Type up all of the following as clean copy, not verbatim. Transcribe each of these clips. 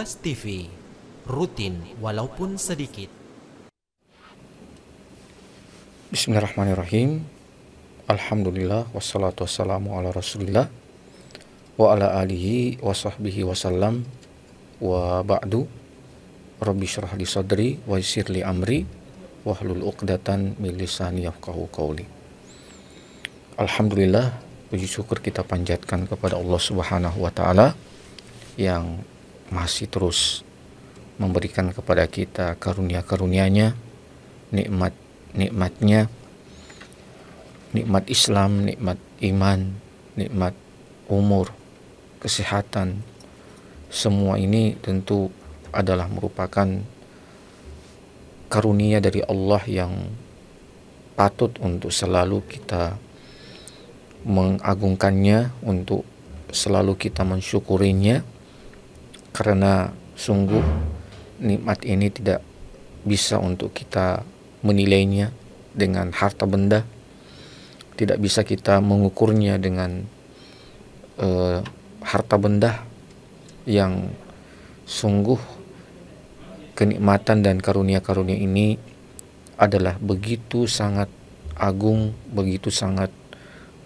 Kompas TV, rutin walaupun sedikit. Bismillahirrahmanirrahim. Alhamdulillah wassalatu wassalamu ala Rasulillah wa ala alihi wa sahbihi wasallam wa ba'du. Rabbi syrah li sadri wa yassir li amri wahlul uqdatan min lisani yafqahu qawli. Alhamdulillah, puji syukur kita panjatkan kepada Allah Subhanahu wa taala yang masih terus memberikan kepada kita karunia-karunia-Nya, nikmat-nikmatnya, nikmat Islam, nikmat iman, nikmat umur, kesehatan. Semua ini tentu adalah merupakan karunia dari Allah yang patut untuk selalu kita mengagungkannya, untuk selalu kita mensyukurinya, karena sungguh nikmat ini tidak bisa untuk kita menilainya dengan harta benda, tidak bisa kita mengukurnya dengan harta benda, yang sungguh kenikmatan dan karunia-karunia ini adalah begitu sangat agung, begitu sangat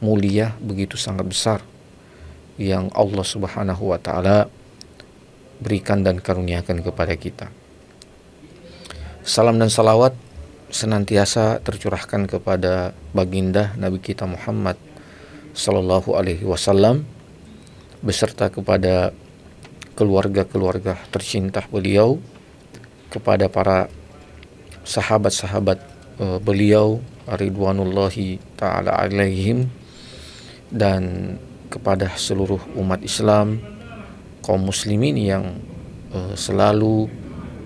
mulia, begitu sangat besar yang Allah Subhanahu wa taala berikan dan karuniakan kepada kita. Salam dan salawat senantiasa tercurahkan kepada baginda Nabi kita Muhammad sallallahu alaihi wasallam beserta kepada keluarga-keluarga tercinta beliau, kepada para sahabat-sahabat beliau ridwanullahi ta'ala alaihim, dan kepada seluruh umat Islam, kaum muslimin yang selalu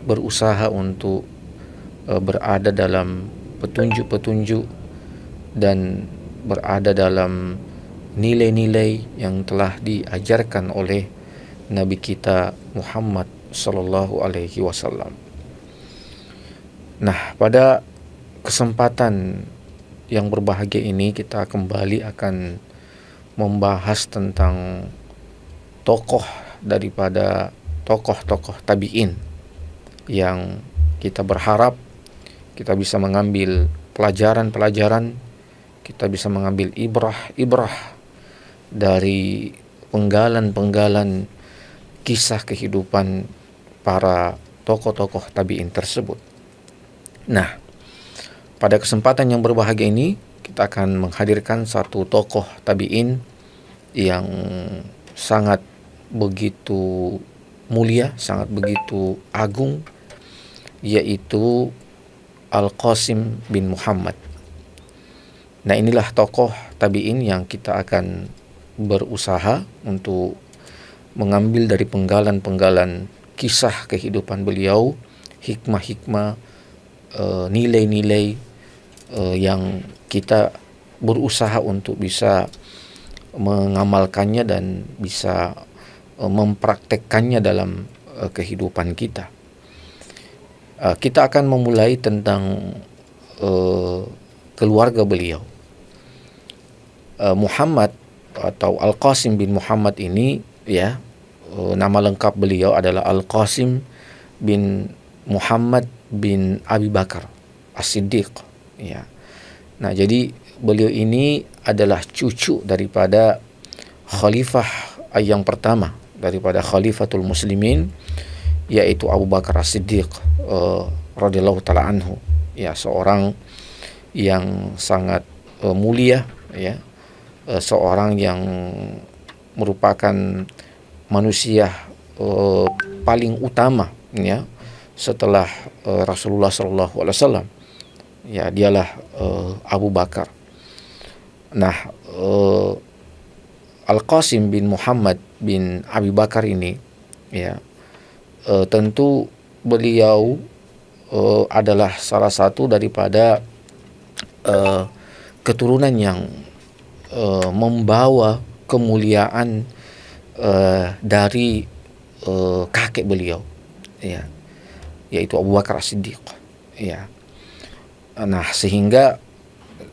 berusaha untuk berada dalam petunjuk-petunjuk dan berada dalam nilai-nilai yang telah diajarkan oleh Nabi kita Muhammad sallallahu alaihi wasallam. Nah, pada kesempatan yang berbahagia ini kita kembali akan membahas tentang tokoh daripada tokoh-tokoh tabi'in yang kita berharap kita bisa mengambil pelajaran-pelajaran, kita bisa mengambil ibrah-ibrah dari penggalan-penggalan kisah kehidupan para tokoh-tokoh tabi'in tersebut. Nah, pada kesempatan yang berbahagia ini kita akan menghadirkan satu tokoh tabi'in yang sangat begitu mulia, sangat begitu agung, yaitu Al-Qasim bin Muhammad. Nah, inilah tokoh tabi'in yang kita akan berusaha untuk mengambil dari penggalan-penggalan kisah kehidupan beliau, hikmah-hikmah, nilai-nilai yang kita berusaha untuk bisa mengamalkannya dan bisa mempraktekkannya dalam kehidupan kita. Kita akan memulai tentang keluarga beliau. Muhammad atau Al-Qasim bin Muhammad ini, ya, nama lengkap beliau adalah Al-Qasim bin Muhammad bin Abi Bakar As-Siddiq, ya. Nah, jadi beliau ini adalah cucu daripada khalifah yang pertama daripada khalifatul muslimin, yaitu Abu Bakar As-Siddiq radhiyallahu taala anhu, ya, seorang yang sangat mulia, ya, seorang yang merupakan manusia paling utama, ya, setelah Rasulullah sallallahu alaihi wasallam, ya, dialah Abu Bakar. Nah, Al-Qasim bin Muhammad bin Abi Bakar ini, ya, tentu beliau adalah salah satu daripada keturunan yang membawa kemuliaan dari kakek beliau, ya, yaitu Abu Bakar As-Siddiq, ya. Nah, sehingga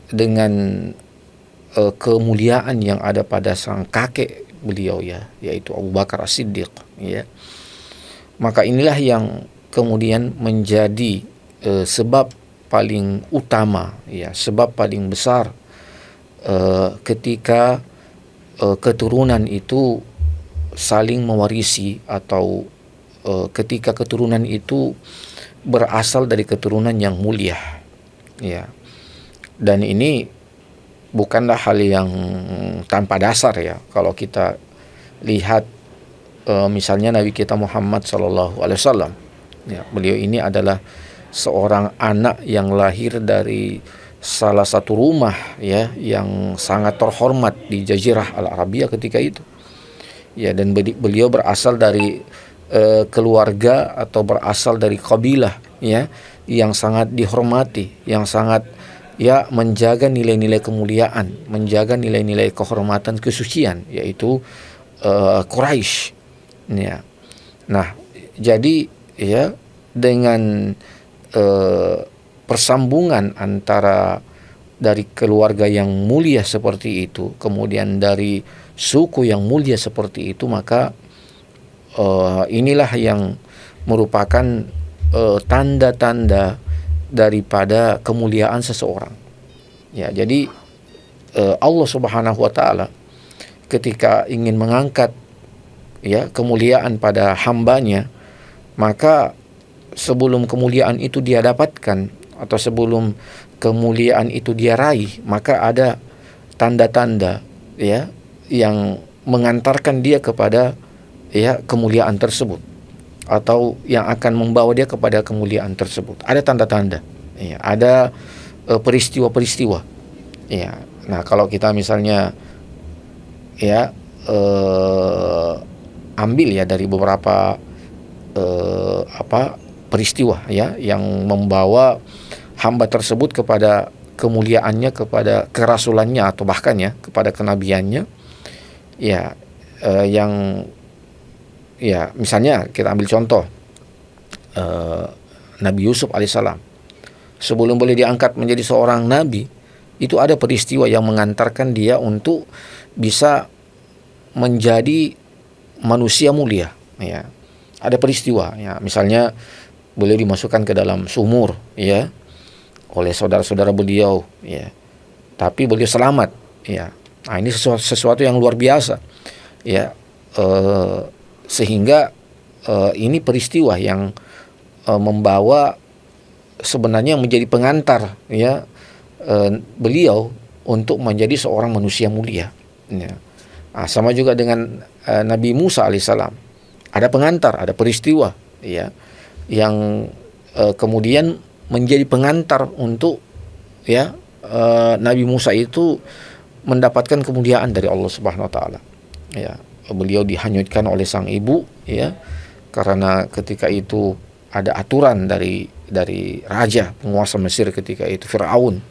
dengan kemuliaan yang ada pada sang kakek beliau, ya, yaitu Abu Bakar As-Siddiq, ya, Maka inilah yang kemudian menjadi sebab paling utama, ya, sebab paling besar ketika keturunan itu saling mewarisi, atau ketika keturunan itu berasal dari keturunan yang mulia, ya. Dan ini bukanlah hal yang tanpa dasar, ya. Kalau kita lihat misalnya Nabi kita Muhammad SAW, ya, beliau ini adalah seorang anak yang lahir dari salah satu rumah, ya, yang sangat terhormat di Jazirah Al-Arabiyah ketika itu, ya. Dan beliau berasal dari keluarga atau berasal dari kabilah, ya, yang sangat dihormati, yang sangat, ya, menjaga nilai-nilai kemuliaan, menjaga nilai-nilai kehormatan, kesucian, yaitu Quraisy, ya. Nah, jadi, ya, dengan persambungan antara dari keluarga yang mulia seperti itu, kemudian dari suku yang mulia seperti itu, maka inilah yang merupakan tanda-tanda daripada kemuliaan seseorang, ya. Jadi Allah Subhanahu wa taala ketika ingin mengangkat, ya, kemuliaan pada hambanya, maka sebelum kemuliaan itu dia dapatkan, atau sebelum kemuliaan itu dia raih, maka ada tanda-tanda, ya, yang mengantarkan dia kepada, ya, kemuliaan tersebut, atau yang akan membawa dia kepada kemuliaan tersebut. Ada tanda-tanda, ya, ada peristiwa-peristiwa, ya. Nah, kalau kita misalnya, ya, ambil, ya, dari beberapa peristiwa, ya, yang membawa hamba tersebut kepada kemuliaannya, kepada kerasulannya, atau bahkan, ya, kepada kenabiannya, ya, yang, ya, misalnya kita ambil contoh Nabi Yusuf alaihissalam. Sebelum boleh diangkat menjadi seorang nabi, itu ada peristiwa yang mengantarkan dia untuk bisa menjadi manusia mulia, ya. Ada peristiwa, ya, misalnya beliau dimasukkan ke dalam sumur, ya, oleh saudara-saudara beliau, ya, tapi beliau selamat, ya. Nah, ini sesuatu yang luar biasa, ya, sehingga ini peristiwa yang membawa sebenarnya menjadi pengantar, ya, beliau untuk menjadi seorang manusia mulia, ya. Nah, sama juga dengan Nabi Musa alaihissalam. Ada pengantar, ada peristiwa, ya, yang kemudian menjadi pengantar untuk, ya, Nabi Musa itu mendapatkan kemuliaan dari Allah Subhanahu wa taala, ya. Beliau dihanyutkan oleh sang ibu, ya, karena ketika itu ada aturan dari raja penguasa Mesir ketika itu, Firaun,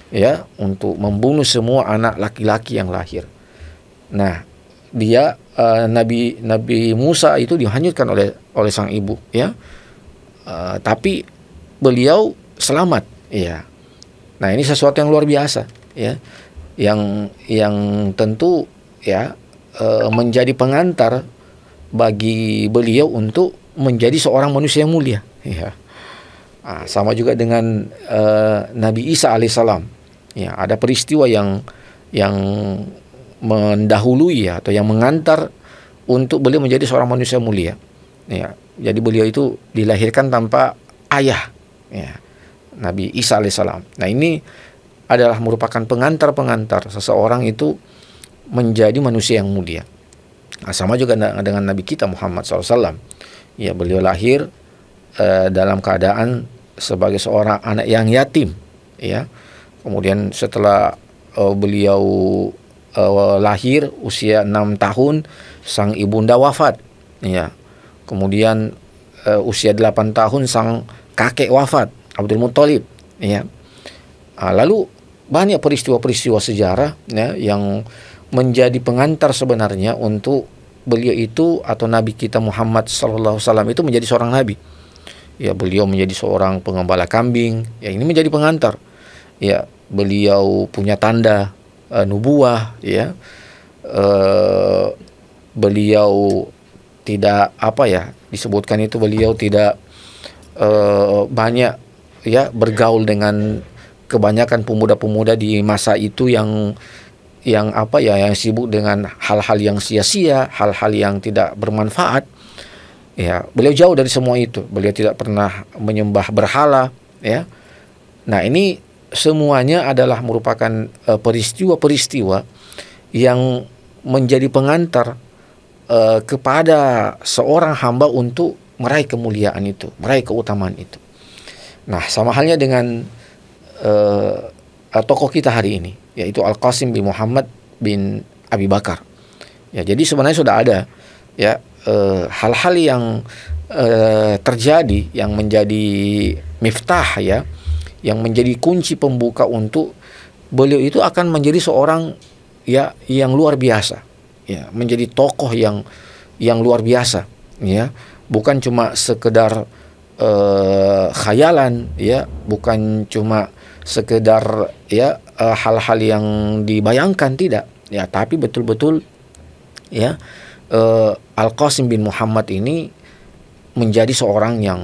ya, untuk membunuh semua anak laki-laki yang lahir. Nah, dia Nabi Musa itu dihanyutkan oleh sang ibu, ya, tapi beliau selamat, ya. Nah, ini sesuatu yang luar biasa, ya, yang tentu, ya, menjadi pengantar bagi beliau untuk menjadi seorang manusia yang mulia, ya. Nah, sama juga dengan Nabi Isa alaihissalam, ya, ada peristiwa yang mendahului, ya, atau yang mengantar untuk beliau menjadi seorang manusia mulia, ya. Jadi beliau itu dilahirkan tanpa ayah, ya, Nabi Isa alaihissalam. Nah, ini adalah merupakan pengantar seseorang itu menjadi manusia yang mulia. Nah, sama juga dengan Nabi kita Muhammad SAW, ya, beliau lahir dalam keadaan sebagai seorang anak yang yatim, ya. Kemudian setelah beliau lahir usia 6 tahun, sang ibunda wafat, ya. Kemudian usia 8 tahun sang kakek wafat, Abdul Muthalib, ya. Lalu banyak peristiwa-peristiwa sejarah, ya, yang menjadi pengantar sebenarnya untuk beliau itu, atau Nabi kita Muhammad SAW itu menjadi seorang nabi, ya. Beliau menjadi seorang pengembala kambing, ya, ini menjadi pengantar, ya. Beliau punya tanda nubuah, ya. Beliau tidak apa ya, disebutkan itu beliau tidak banyak ya bergaul dengan kebanyakan pemuda-pemuda di masa itu yang apa ya, yang sibuk dengan hal-hal yang sia-sia, hal-hal yang tidak bermanfaat. Ya, beliau jauh dari semua itu. Beliau tidak pernah menyembah berhala, ya. Nah, ini semuanya adalah merupakan peristiwa-peristiwa yang menjadi pengantar kepada seorang hamba untuk meraih kemuliaan itu, meraih keutamaan itu. Nah, sama halnya dengan tokoh kita hari ini, yaitu Al-Qasim bin Muhammad bin Abi Bakar. Ya, jadi sebenarnya sudah ada ya hal-hal yang terjadi yang menjadi miftah ya, yang menjadi kunci pembuka untuk beliau itu akan menjadi seorang ya yang luar biasa, ya, menjadi tokoh yang luar biasa, ya, bukan cuma sekedar khayalan, ya, bukan cuma sekedar ya hal-hal yang dibayangkan, tidak, ya, tapi betul-betul ya Al-Qasim bin Muhammad ini menjadi seorang yang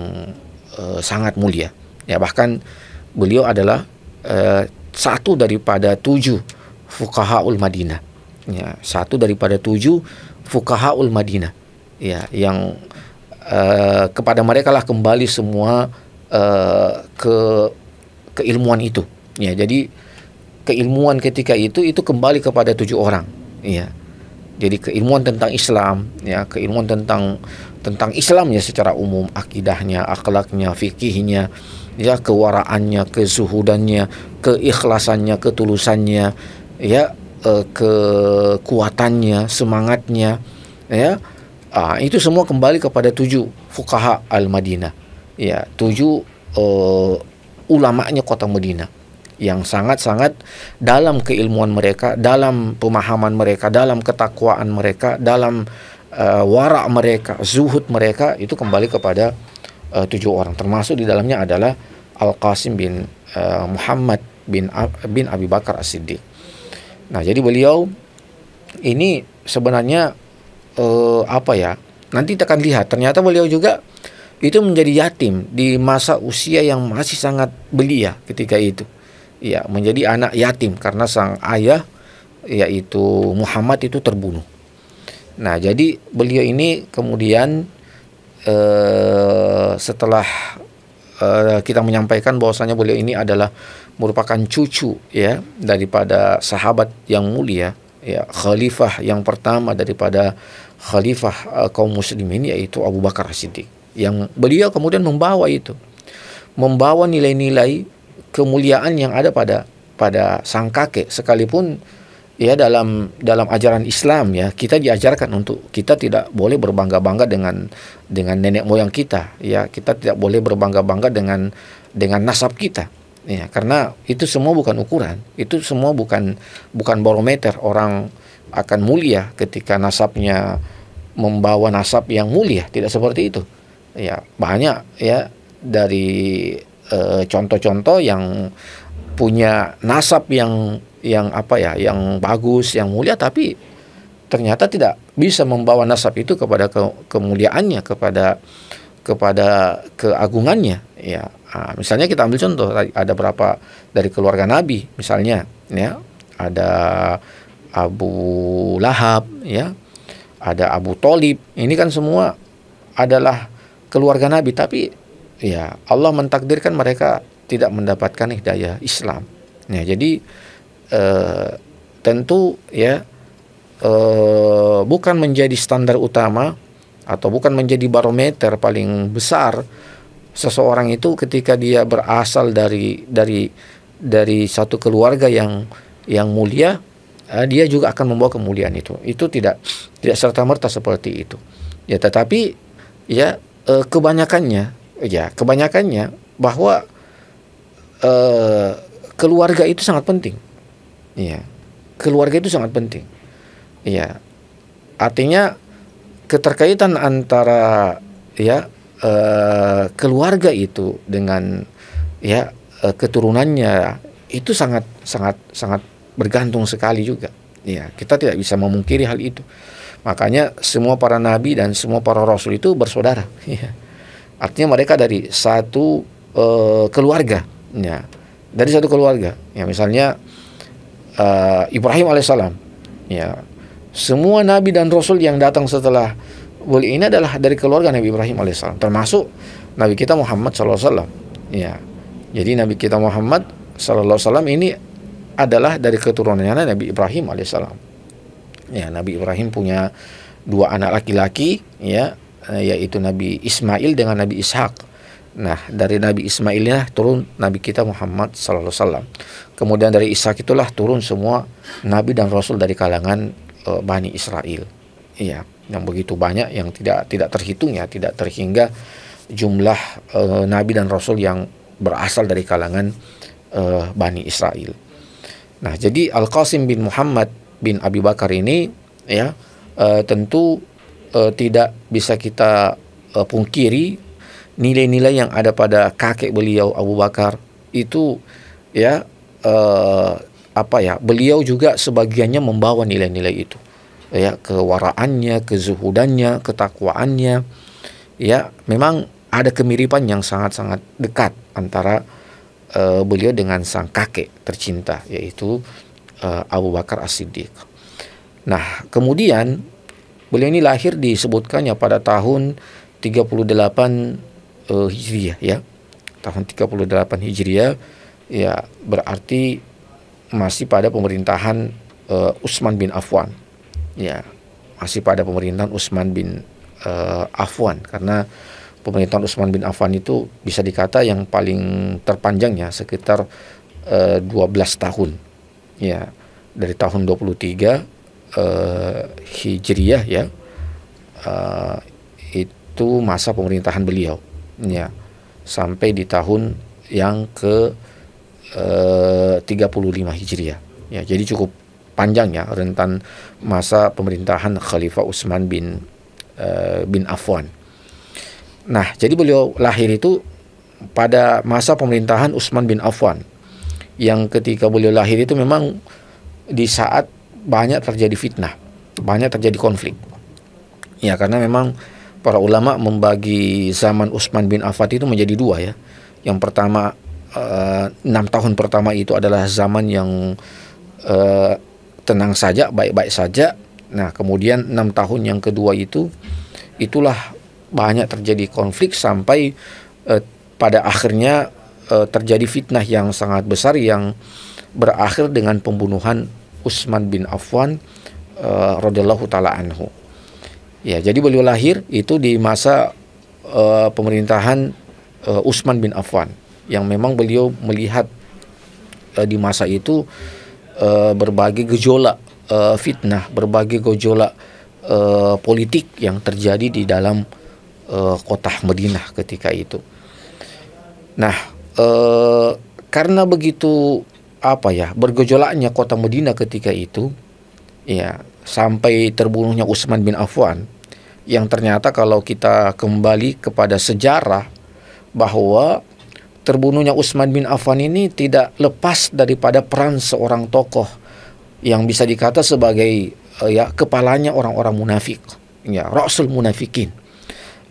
sangat mulia, ya, bahkan beliau adalah satu daripada 7 fuqahaul Madinah, ya, satu daripada 7 fuqahaul Madinah, ya, yang kepada mereka lah kembali semua keilmuan itu, ya. Jadi keilmuan ketika itu kembali kepada 7 orang, ya. Jadi keilmuan tentang Islam, ya, keilmuan tentang Islamnya secara umum, akidahnya, akhlaknya, fikihnya, ya, kewaraannya, kezuhudannya, keikhlasannya, ketulusannya, ya, kekuatannya, semangatnya, ya. Itu semua kembali kepada 7 fuqaha al-Madinah, ya, 7 ulamanya kota Madinah yang sangat-sangat dalam keilmuan mereka, dalam pemahaman mereka, dalam ketakwaan mereka, dalam wara' mereka, zuhud mereka, itu kembali kepada 7 orang. Termasuk di dalamnya adalah Al-Qasim bin Muhammad bin Abi Bakar As-Siddiq. Nah, jadi beliau ini sebenarnya apa ya, nanti kita akan lihat ternyata beliau juga itu menjadi yatim di masa usia yang masih sangat belia ketika itu, ya, menjadi anak yatim karena sang ayah yaitu Muhammad itu terbunuh. Nah, jadi beliau ini kemudian setelah kita menyampaikan bahwasanya beliau ini adalah merupakan cucu, ya, daripada sahabat yang mulia, ya, khalifah yang pertama daripada khalifah kaum muslimin, yaitu Abu Bakar As-Siddiq, yang beliau kemudian membawa nilai-nilai kemuliaan yang ada pada sang kakek, sekalipun ya dalam ajaran Islam, ya, kita diajarkan untuk kita tidak boleh berbangga-bangga dengan nenek moyang kita, ya, kita tidak boleh berbangga-bangga dengan nasab kita, ya, karena itu semua bukan ukuran, itu semua bukan barometer orang akan mulia ketika nasabnya membawa nasab yang mulia, tidak seperti itu. Ya, banyak ya dari contoh-contoh yang punya nasab yang apa ya, yang bagus, yang mulia, tapi ternyata tidak bisa membawa nasab itu kepada kemuliaannya, kepada keagungannya, ya. Misalnya kita ambil contoh, ada berapa dari keluarga Nabi, misalnya, ya, ada Abu Lahab, ya, ada Abu Thalib, ini kan semua adalah keluarga Nabi, tapi ya Allah mentakdirkan mereka tidak mendapatkan hidayah Islam. Nah, jadi tentu ya bukan menjadi standar utama atau bukan menjadi barometer paling besar seseorang itu ketika dia berasal dari satu keluarga yang mulia, dia juga akan membawa kemuliaan itu. Itu tidak serta-merta seperti itu. Ya, tetapi ya kebanyakannya bahwa keluarga itu sangat penting. Ya, keluarga itu sangat penting. Ya, artinya keterkaitan antara ya keluarga itu dengan ya keturunannya itu sangat bergantung sekali juga. Ya, kita tidak bisa memungkiri hal itu. Makanya semua para nabi dan semua para rasul itu bersaudara. Ya. Artinya mereka dari satu keluarga. Ya. Dari satu keluarga. Ya, misalnya Ibrahim alaihissalam. Ya. Semua nabi dan rasul yang datang setelah beliau ini adalah dari keluarga Nabi Ibrahim alaihissalam. Termasuk Nabi kita Muhammad SAW. Ya. Jadi Nabi kita Muhammad SAW ini adalah dari keturunannya Nabi Ibrahim alaihissalam. Ya, Nabi Ibrahim punya dua anak laki-laki, ya, yaitu Nabi Ismail dengan Nabi Ishak. Nah, dari Nabi Ismailnya turun Nabi kita Muhammad SAW. Kemudian dari Ishak itulah turun semua Nabi dan Rasul dari kalangan Bani Israel. Iya, yang begitu banyak yang tidak terhitung ya, tidak terhingga jumlah Nabi dan Rasul yang berasal dari kalangan Bani Israel. Nah, jadi Al-Qasim bin Muhammad bin Abi Bakar ini ya tentu tidak bisa kita pungkiri nilai-nilai yang ada pada kakek beliau Abu Bakar itu ya beliau juga sebagiannya membawa nilai-nilai itu ya, kewaraannya, kezuhudannya, ketakwaannya ya, memang ada kemiripan yang sangat-sangat dekat antara beliau dengan sang kakek tercinta yaitu Abu Bakar As-Siddiq. Nah, kemudian beliau ini lahir disebutkannya pada tahun 38 Hijriah ya. Tahun 38 Hijriah ya, berarti masih pada pemerintahan Utsman bin Affan. Ya, masih pada pemerintahan Utsman bin Affan, karena pemerintahan Utsman bin Affan itu bisa dikata yang paling terpanjang ya, sekitar 12 tahun. Ya, dari tahun 23 Hijriah ya, itu masa pemerintahan beliau ya, sampai di tahun yang ke 35 Hijriah ya. Jadi cukup panjang ya rentan masa pemerintahan Khalifah Utsman bin Affan. Nah, jadi beliau lahir itu pada masa pemerintahan Utsman bin Affan, yang ketika beliau lahir itu memang di saat banyak terjadi fitnah, banyak terjadi konflik. Ya, karena memang para ulama membagi zaman Utsman bin Affan itu menjadi dua ya. Yang pertama 6 tahun pertama itu adalah zaman yang tenang saja, baik-baik saja. Nah, kemudian 6 tahun yang kedua itulah banyak terjadi konflik sampai pada akhirnya terjadi fitnah yang sangat besar yang berakhir dengan pembunuhan Utsman bin Affan radhiyallahu taala anhu. Ya, jadi beliau lahir itu di masa pemerintahan Utsman bin Affan, yang memang beliau melihat di masa itu berbagai gejolak fitnah, berbagai gejolak politik yang terjadi di dalam kota Madinah ketika itu. Nah, karena begitu bergejolaknya kota Madinah ketika itu, ya, sampai terbunuhnya Utsman bin Affan, yang ternyata kalau kita kembali kepada sejarah bahwa terbunuhnya Utsman bin Affan ini tidak lepas daripada peran seorang tokoh yang bisa dikata sebagai kepalanya orang-orang munafik, ya, Rasul Munafikin,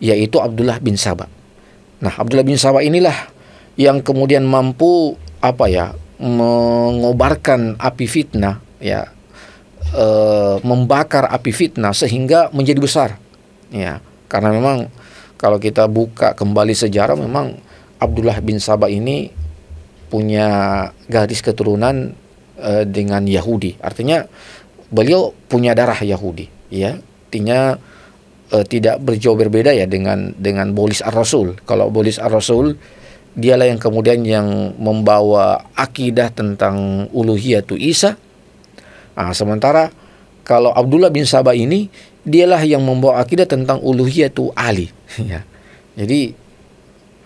yaitu Abdullah bin Saba. Nah, Abdullah bin Saba inilah yang kemudian mampu mengobarkan api fitnah, ya, membakar api fitnah sehingga menjadi besar. Ya, karena memang kalau kita buka kembali sejarah, memang Abdullah bin Saba ini punya garis keturunan dengan Yahudi. Artinya beliau punya darah Yahudi, ya. Artinya tidak berjauh berbeda ya dengan Bolis ar-Rasul. Kalau Bolis ar-Rasul, dialah yang kemudian yang membawa akidah tentang uluhiyatu Isa. Nah, sementara kalau Abdullah bin Saba ini, dialah yang membawa akidah tentang uluhiyatu Ali. Ya. Jadi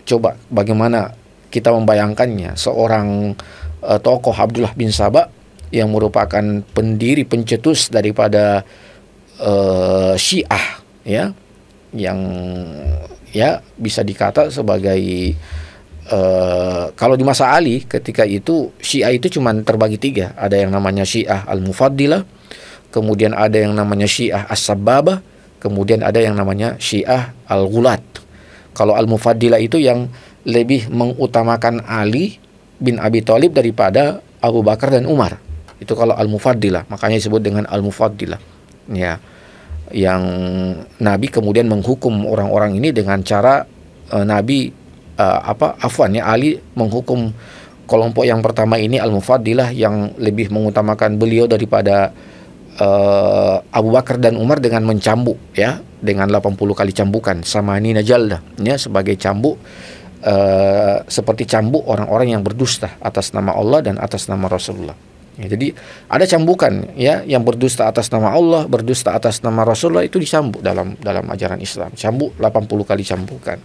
coba bagaimana kita membayangkannya, seorang tokoh Abdullah bin Saba yang merupakan pendiri pencetus daripada Syiah, ya, yang ya bisa dikata sebagai kalau di masa Ali ketika itu Syiah itu cuma terbagi 3. Ada yang namanya Syiah Al-Mufaddilah, kemudian ada yang namanya Syiah As-Sababah, kemudian ada yang namanya Syiah Al-Ghulat. Kalau Al-Mufaddilah itu yang lebih mengutamakan Ali bin Abi Thalib daripada Abu Bakar dan Umar. Itu kalau Al-Mufaddilah, makanya disebut dengan Al-Mufaddilah. Ya, yang Nabi kemudian menghukum orang-orang ini dengan cara Nabi Ali menghukum kelompok yang pertama ini Al-Mufaddilah yang lebih mengutamakan beliau daripada Abu Bakar dan Umar dengan mencambuk, ya, dengan 80 kali cambukan, samanina jaldah, ya, sebagai cambuk seperti cambuk orang-orang yang berdusta atas nama Allah dan atas nama Rasulullah. Ya, jadi ada cambukan, ya, yang berdusta atas nama Allah, berdusta atas nama Rasulullah itu dicambuk dalam ajaran Islam. Cambuk 80 kali cambukan.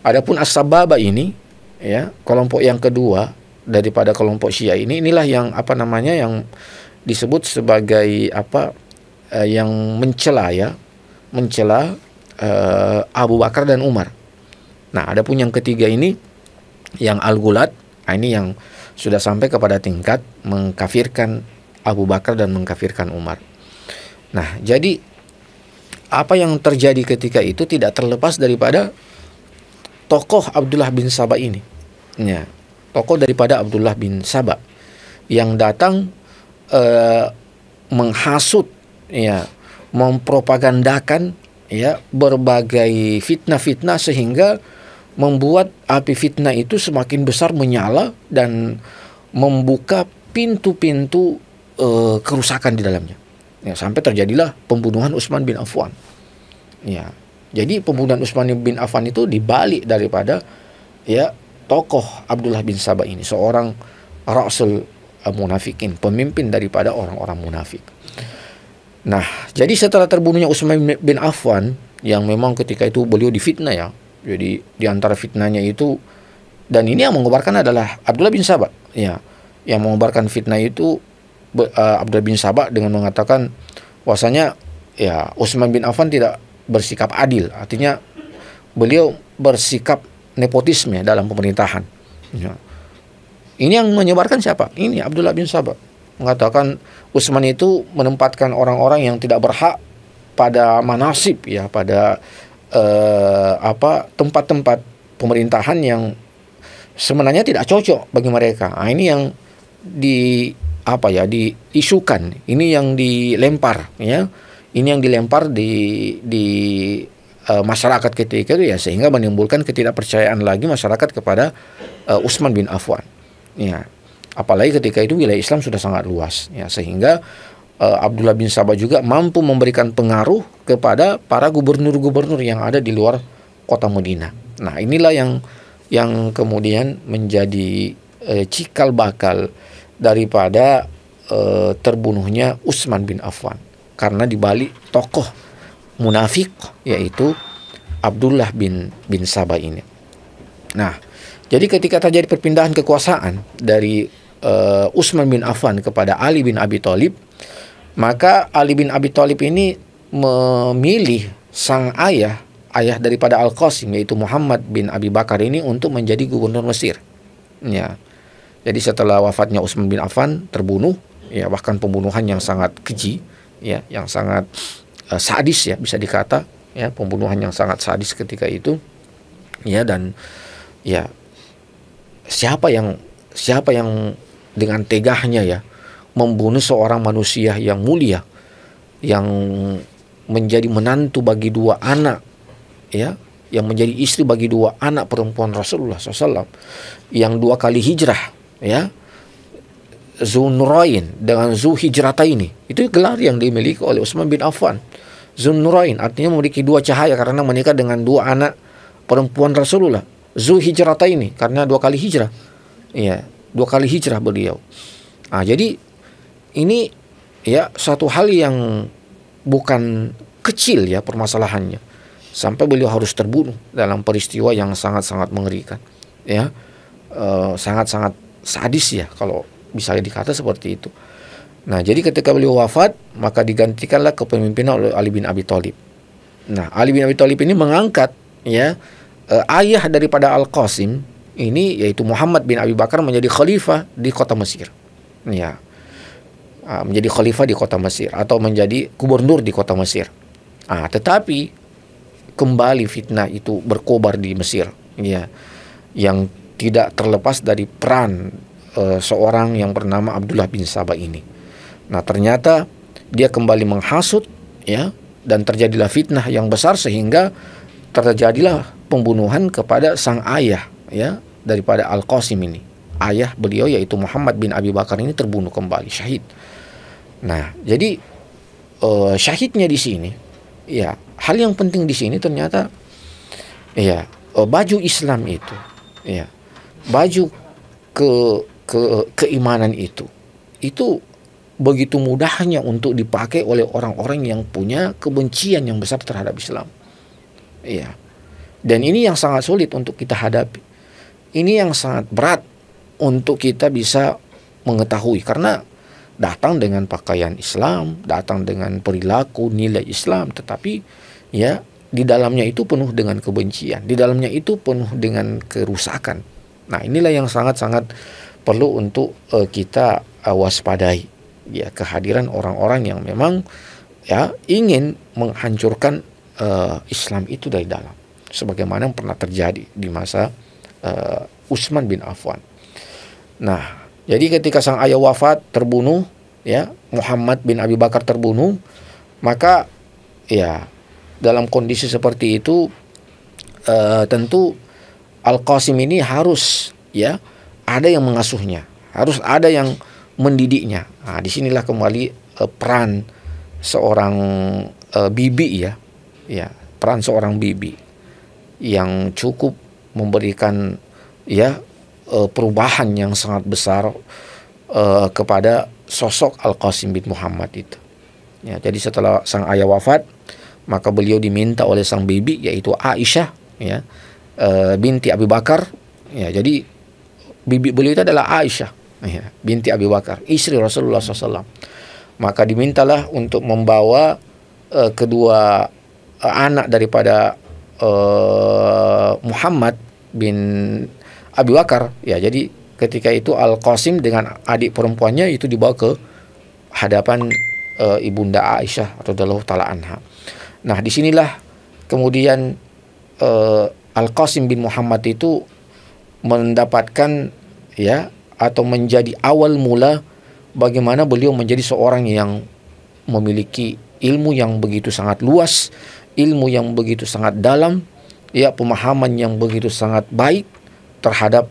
Adapun As-Sababah ini, ya, kelompok yang kedua daripada kelompok Syiah inilah yang yang disebut sebagai yang mencela Abu Bakar dan Umar. Nah, adapun yang ketiga ini yang Al-Ghulat, ini yang sudah sampai kepada tingkat mengkafirkan Abu Bakar dan mengkafirkan Umar. Nah, jadi apa yang terjadi ketika itu tidak terlepas daripada tokoh Abdullah bin Saba ini. Ya, tokoh daripada Abdullah bin Saba yang datang menghasut, ya, mempropagandakan, ya, berbagai fitnah-fitnah sehingga membuat api fitnah itu semakin besar menyala dan membuka pintu-pintu kerusakan di dalamnya. Ya, sampai terjadilah pembunuhan Utsman bin Affan. Ya, jadi pembunuhan Utsman bin Affan itu dibalik daripada, ya, tokoh Abdullah bin Saba ini, seorang rasul munafikin, pemimpin daripada orang-orang munafik. Nah, jadi setelah terbunuhnya Utsman bin Affan, yang memang ketika itu beliau difitnah, ya. Jadi di antara fitnahnya itu, dan ini yang mengobarkan adalah Abdullah bin Saba, ya. Yang mengobarkan fitnah itu Abdullah bin Saba dengan mengatakan bahwasanya, ya, Utsman bin Affan tidak bersikap adil. Artinya beliau bersikap nepotisme dalam pemerintahan. Ya. Ini yang menyebarkan siapa? Ini Abdullah bin Saba. Mengatakan Utsman itu menempatkan orang-orang yang tidak berhak pada manasib, ya, pada tempat-tempat pemerintahan yang sebenarnya tidak cocok bagi mereka. Nah, ini yang diisukan, ini yang dilempar, ya. Ini yang dilempar di masyarakat ketika itu, ya, sehingga menimbulkan ketidakpercayaan lagi masyarakat kepada Utsman bin Affan. Ya, apalagi ketika itu wilayah Islam sudah sangat luas, ya, sehingga Abdullah bin Saba juga mampu memberikan pengaruh kepada para gubernur-gubernur yang ada di luar kota Madinah. Nah, inilah yang kemudian menjadi cikal bakal daripada terbunuhnya Utsman bin Affan, karena dibalik tokoh munafik, yaitu Abdullah bin Saba ini. Nah, jadi ketika terjadi perpindahan kekuasaan dari Utsman bin Affan kepada Ali bin Abi Thalib, maka Ali bin Abi Thalib ini memilih sang ayah daripada Al-Qasim, yaitu Muhammad bin Abi Bakar ini, untuk menjadi gubernur Mesir. Ya. Jadi setelah wafatnya Utsman bin Affan terbunuh, ya, bahkan pembunuhan yang sangat keji, ya, yang sangat sadis, ya, bisa dikata, ya, pembunuhan yang sangat sadis ketika itu, ya. Dan, ya, siapa yang dengan tegahnya, ya, membunuh seorang manusia yang mulia, yang menjadi menantu bagi dua anak, ya, yang menjadi istri bagi dua anak perempuan Rasulullah SAW, yang dua kali hijrah, ya, Zunnurain dengan Zuhijrataini, itu gelar yang dimiliki oleh Utsman bin Affan. Zunnurain artinya memiliki dua cahaya karena menikah dengan dua anak perempuan Rasulullah. Zuhijrataini karena dua kali hijrah, ya, dua kali hijrah beliau. Nah, jadi ini, ya, suatu hal yang bukan kecil, ya, permasalahannya, sampai beliau harus terbunuh dalam peristiwa yang sangat-sangat mengerikan, ya, sangat-sangat sadis, ya, kalau bisa dikata seperti itu. Nah, jadi ketika beliau wafat, maka digantikanlah kepemimpinan oleh Ali bin Abi Thalib. Nah, Ali bin Abi Thalib ini mengangkat, ya, ayah daripada Al-Qasim ini, yaitu Muhammad bin Abi Bakar, menjadi khalifah di kota Mesir. Ya. menjadi khalifah di kota Mesir atau menjadi gubernur di kota Mesir. Tetapi kembali fitnah itu berkobar di Mesir, ya, yang tidak terlepas dari peran seorang yang bernama Abdullah bin Sabah ini. Nah, ternyata dia kembali menghasut, ya, dan terjadilah fitnah yang besar sehingga terjadilah pembunuhan kepada sang ayah, ya, daripada Al-Qasim ini. Ayah beliau yaitu Muhammad bin Abi Bakar ini terbunuh kembali, syahid. Nah, jadi syahidnya di sini, ya, hal yang penting di sini ternyata, ya, baju Islam itu, ya, baju keimanan itu begitu mudahnya untuk dipakai oleh orang-orang yang punya kebencian yang besar terhadap Islam. Ya. Dan ini yang sangat sulit untuk kita hadapi. Ini yang sangat berat untuk kita bisa mengetahui, karena datang dengan pakaian Islam, datang dengan perilaku nilai Islam, tetapi ya di dalamnya itu penuh dengan kebencian, di dalamnya itu penuh dengan kerusakan. Nah, inilah yang sangat-sangat perlu untuk kita waspadai, ya, kehadiran orang-orang yang memang, ya, ingin menghancurkan Islam itu dari dalam, sebagaimana yang pernah terjadi di masa Utsman bin Affan. Nah, jadi ketika sang ayah wafat, terbunuh, ya, Muhammad bin Abi Bakar terbunuh, maka, ya, dalam kondisi seperti itu tentu Al-Qasim ini harus, ya, ada yang mengasuhnya, harus ada yang mendidiknya. Nah, disinilah kembali peran seorang bibi, ya, peran seorang bibi yang cukup memberikan, ya, perubahan yang sangat besar kepada sosok Al-Qasim bin Muhammad itu. Ya, jadi setelah sang ayah wafat, maka beliau diminta oleh sang bibi yaitu Aisyah, ya, binti Abi Bakar. Ya, jadi bibi beliau itu adalah Aisyah, ya, binti Abi Bakar, istri Rasulullah SAW. Maka dimintalah untuk membawa kedua anak daripada Muhammad bin Abi Bakar. Ya, jadi ketika itu Al-Qasim dengan adik perempuannya itu dibawa ke hadapan ibunda Aisyah radhiyallahu taala anha. Nah, disinilah kemudian Al-Qasim bin Muhammad itu mendapatkan, ya, atau menjadi awal mula bagaimana beliau menjadi seorang yang memiliki ilmu yang begitu sangat luas, ilmu yang begitu sangat dalam, ya, pemahaman yang begitu sangat baik terhadap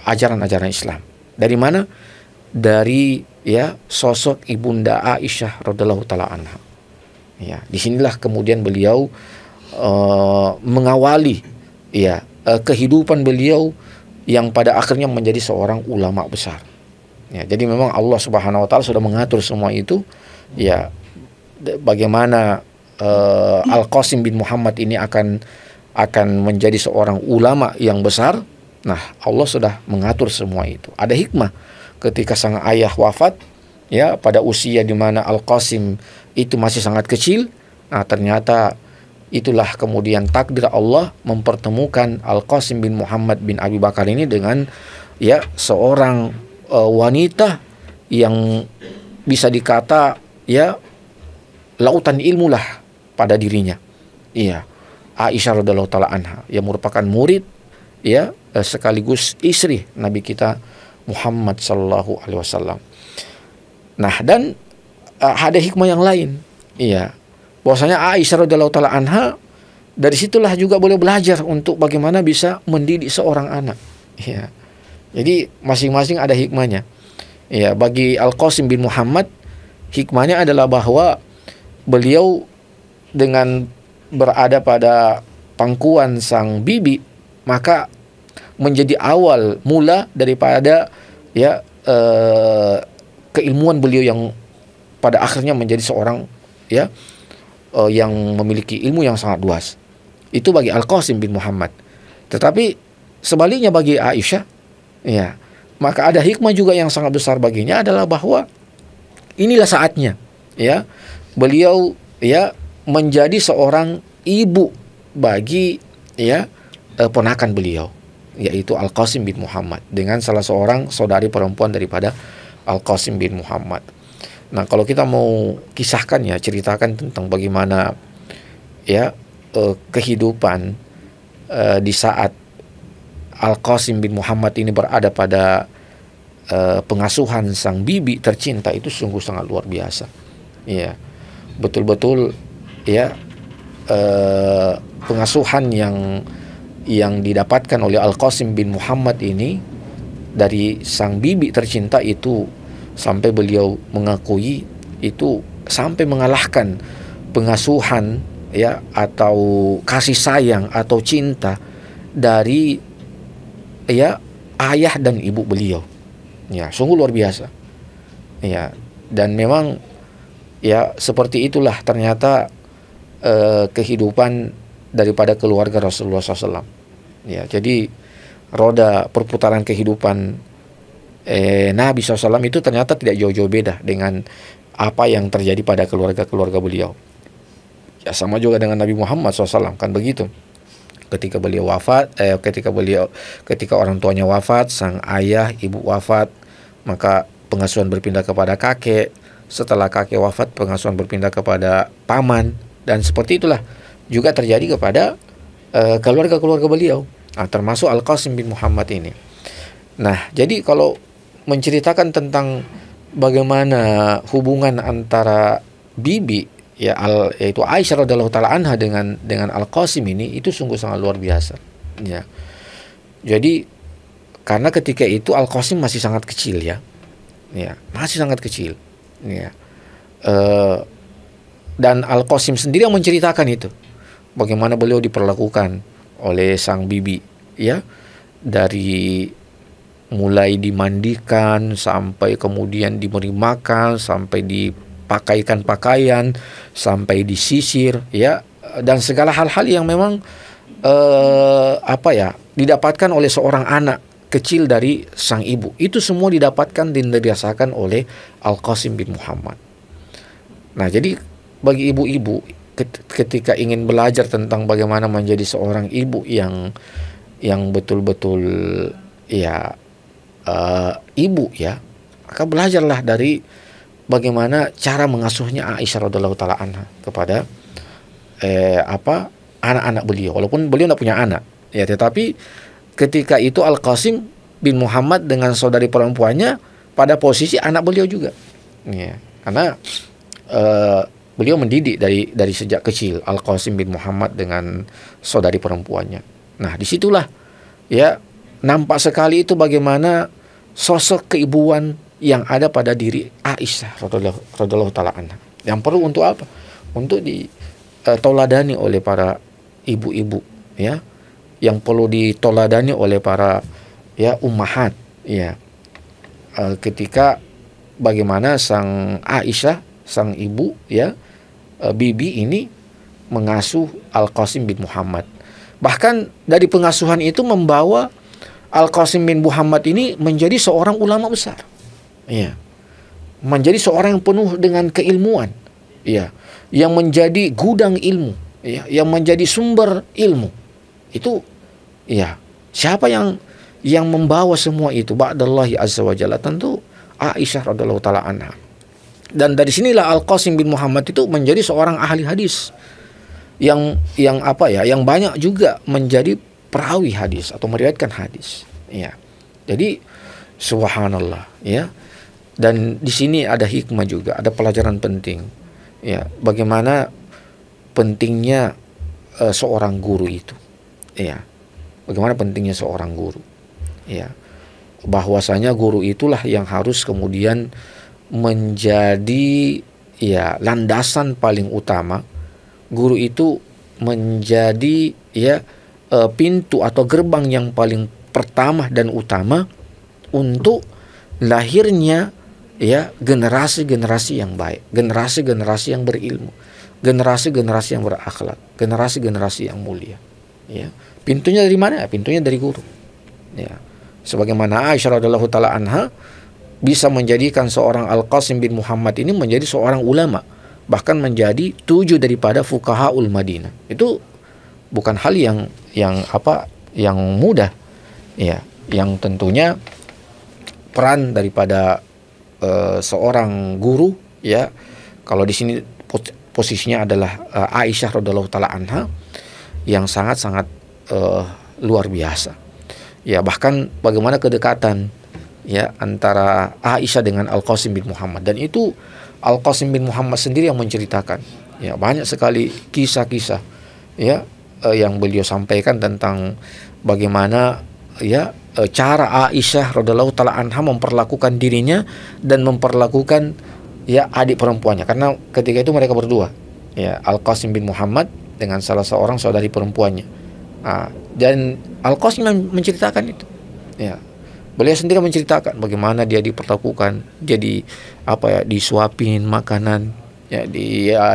ajaran-ajaran Islam. Dari mana? Dari, ya, sosok ibunda Aisyah radhiyallahu taala anha. Ya, disinilah kemudian beliau mengawali, ya, kehidupan beliau yang pada akhirnya menjadi seorang ulama besar. Ya, jadi memang Allah Subhanahu wa taala sudah mengatur semua itu, ya, bagaimana Al-Qasim bin Muhammad ini akan menjadi seorang ulama yang besar. Nah, Allah sudah mengatur semua itu. Ada hikmah ketika sang ayah wafat, ya, pada usia di mana Al-Qasim itu masih sangat kecil. Nah, ternyata itulah kemudian takdir Allah mempertemukan Al-Qasim bin Muhammad bin Abi Bakar ini dengan, ya, seorang wanita yang bisa dikata, ya, lautan ilmu lah pada dirinya. Iya, Aisyah radhiyallahu taala anha yang merupakan murid, ya, sekaligus istri Nabi kita Muhammad sallallahu alaihi wasallam. Nah, dan ada hikmah yang lain, iya, bahwasanya Aisyah radhiyallahu taala anha dari situlah juga boleh belajar untuk bagaimana bisa mendidik seorang anak. Ya. Jadi masing-masing ada hikmahnya. Ya, bagi Al-Qasim bin Muhammad hikmahnya adalah bahwa beliau dengan berada pada pangkuan sang bibi, maka menjadi awal mula daripada, ya, keilmuan beliau yang pada akhirnya menjadi seorang, ya, yang memiliki ilmu yang sangat luas. Itu bagi Al-Qasim bin Muhammad. Tetapi sebaliknya bagi Aisyah, ya, maka ada hikmah juga yang sangat besar baginya adalah bahwa inilah saatnya, ya, beliau, ya, menjadi seorang ibu bagi, ya, ponakan beliau yaitu Al-Qasim bin Muhammad dengan salah seorang saudari perempuan daripada Al-Qasim bin Muhammad. Nah, kalau kita mau kisahkan ya, ceritakan tentang bagaimana ya kehidupan di saat Al-Qasim bin Muhammad ini berada pada pengasuhan sang bibi tercinta, itu sungguh sangat luar biasa. Ya, betul-betul ya pengasuhan yang didapatkan oleh Al-Qasim bin Muhammad ini dari sang bibi tercinta itu, sampai beliau mengakui itu sampai mengalahkan pengasuhan ya atau kasih sayang atau cinta dari ya ayah dan ibu beliau. Ya, sungguh luar biasa. Ya, dan memang ya seperti itulah ternyata kehidupan daripada keluarga Rasulullah SAW. Ya, jadi roda perputaran kehidupan Nabi SAW itu ternyata tidak jauh-jauh beda dengan apa yang terjadi pada keluarga-keluarga beliau. Ya, sama juga dengan Nabi Muhammad SAW, kan begitu. Ketika beliau wafat, ketika orang tuanya wafat, sang ayah, ibu wafat, maka pengasuhan berpindah kepada kakek. Setelah kakek wafat, pengasuhan berpindah kepada paman, dan seperti itulah juga terjadi kepada keluarga-keluarga beliau. Nah, termasuk Al-Qasim bin Muhammad ini. Nah, jadi kalau menceritakan tentang bagaimana hubungan antara bibi ya yaitu Aisyah radhiyallahu taala anha dengan Al-Qasim ini, itu sungguh sangat luar biasa. Ya. Jadi karena ketika itu Al-Qasim masih sangat kecil ya. Ya, masih sangat kecil. Ya. Dan Al-Qasim sendiri yang menceritakan itu, bagaimana beliau diperlakukan oleh sang bibi ya, dari mulai dimandikan sampai kemudian diberi makan, sampai dipakaikan pakaian, sampai disisir ya, dan segala hal-hal yang memang didapatkan oleh seorang anak kecil dari sang ibu, itu semua didapatkan dan dirasakan oleh Al-Qasim bin Muhammad. Nah, jadi bagi ibu-ibu ketika ingin belajar tentang bagaimana menjadi seorang ibu yang betul-betul ya ibu ya, maka belajarlah dari bagaimana cara mengasuhnya Aisyah radhiyallahu taala anha kepada anak-anak beliau, walaupun beliau tidak punya anak ya, tetapi ketika itu Al-Qasim bin Muhammad dengan saudari perempuannya pada posisi anak beliau juga ya, karena beliau mendidik dari sejak kecil Al-Qasim bin Muhammad dengan saudari perempuannya. Nah, disitulah ya nampak sekali itu bagaimana sosok keibuan yang ada pada diri Aisyah radhiyallahu taala anha, yang perlu untuk apa? Untuk ditoladani oleh para ibu-ibu ya, yang perlu ditoladani oleh para ya ummahat ya, ketika bagaimana sang Aisyah, sang ibu ya, bibi ini mengasuh Al-Qasim bin Muhammad. Bahkan dari pengasuhan itu membawa Al-Qasim bin Muhammad ini menjadi seorang ulama besar. Ya. Menjadi seorang yang penuh dengan keilmuan. Ya. Yang menjadi gudang ilmu, ya, yang menjadi sumber ilmu. Itu ya, siapa yang membawa semua itu? Ba'dallahi azza wa jalla, tentu Aisyah radhiyallahu taala anha. Dan dari sinilah Al-Qasim bin Muhammad itu menjadi seorang ahli hadis yang banyak juga menjadi perawi hadis atau meriwayatkan hadis. Ya. Jadi subhanallah ya. Dan di sini ada hikmah juga, ada pelajaran penting. Ya, bagaimana pentingnya seorang guru itu. Ya. Bagaimana pentingnya seorang guru. Ya. Bahwasanya guru itulah yang harus kemudian menjadi ya landasan paling utama. Guru itu menjadi ya pintu atau gerbang yang paling pertama dan utama untuk lahirnya ya generasi-generasi yang baik, generasi-generasi yang berilmu, generasi-generasi yang berakhlak, generasi-generasi yang mulia. Ya, pintunya dari mana? Pintunya dari guru. Ya, sebagaimana Aisyah radhiyallahu taala anha bisa menjadikan seorang Al-Qasim bin Muhammad ini menjadi seorang ulama, bahkan menjadi 7 daripada fuqahaul Madinah. Itu bukan hal yang mudah. Ya, yang tentunya peran daripada seorang guru ya. Kalau di sini posisinya adalah Aisyah radhiyallahu taala anha yang sangat-sangat luar biasa. Ya, bahkan bagaimana kedekatan ya antara Aisyah dengan Al-Qasim bin Muhammad, dan itu Al-Qasim bin Muhammad sendiri yang menceritakan. Ya, banyak sekali kisah-kisah ya yang beliau sampaikan tentang bagaimana ya cara Aisyah radhiyallahu taala anha memperlakukan dirinya dan memperlakukan ya adik perempuannya, karena ketika itu mereka berdua ya, Al-Qasim bin Muhammad dengan salah seorang saudari perempuannya. Dan Al-Qasim menceritakan itu ya, beliau sendiri menceritakan bagaimana dia diperlakukan, jadi disuapin makanan ya,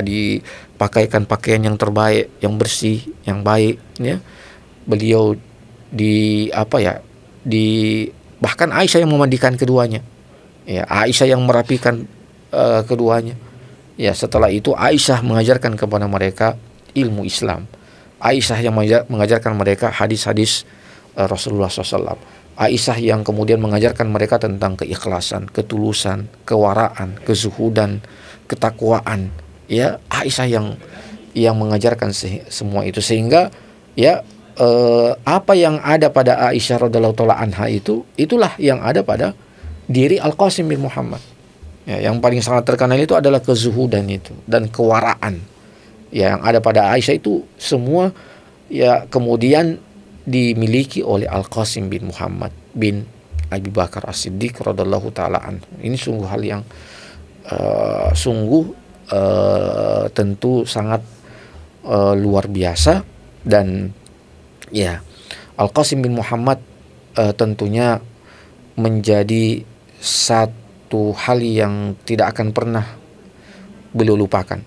dipakaikan pakaian yang terbaik, yang bersih, yang baik ya. Beliau bahkan Aisyah yang memandikan keduanya ya, Aisyah yang merapikan keduanya ya. Setelah itu Aisyah mengajarkan kepada mereka ilmu Islam, Aisyah yang mengajarkan mereka hadis-hadis Rasulullah SAW, Aisyah yang kemudian mengajarkan mereka tentang keikhlasan, ketulusan, kewaraan, kezuhudan, ketakwaan ya. Aisyah yang mengajarkan semua itu, sehingga ya apa yang ada pada Aisyah radhiyallahu taala anha itulah yang ada pada diri Al-Qasim bin Muhammad ya. Yang paling sangat terkenal itu adalah kezuhudan itu dan kewaraan ya, yang ada pada Aisyah itu semua ya kemudian dimiliki oleh Al-Qasim bin Muhammad bin Abi Bakar As-Siddiq radhiyallahu taala anhu. Ini sungguh hal yang tentu sangat luar biasa. Dan ya, Al-Qasim bin Muhammad tentunya menjadi satu hal yang tidak akan pernah beliau lupakan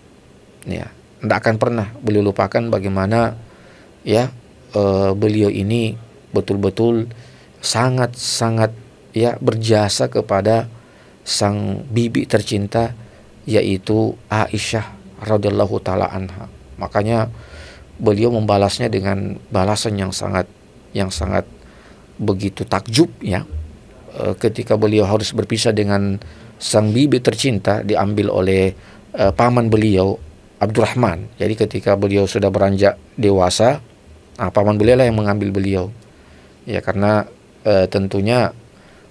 ya, tidak akan pernah beliau lupakan bagaimana ya beliau ini betul-betul sangat-sangat ya berjasa kepada sang bibi tercinta, yaitu Aisyah radhiyallahu taala anha. Makanya beliau membalasnya dengan balasan yang sangat begitu takjub ya, ketika beliau harus berpisah dengan sang bibi tercinta, diambil oleh paman beliau Abdurrahman. Jadi ketika beliau sudah beranjak dewasa, paman beliau lah yang mengambil beliau ya, karena tentunya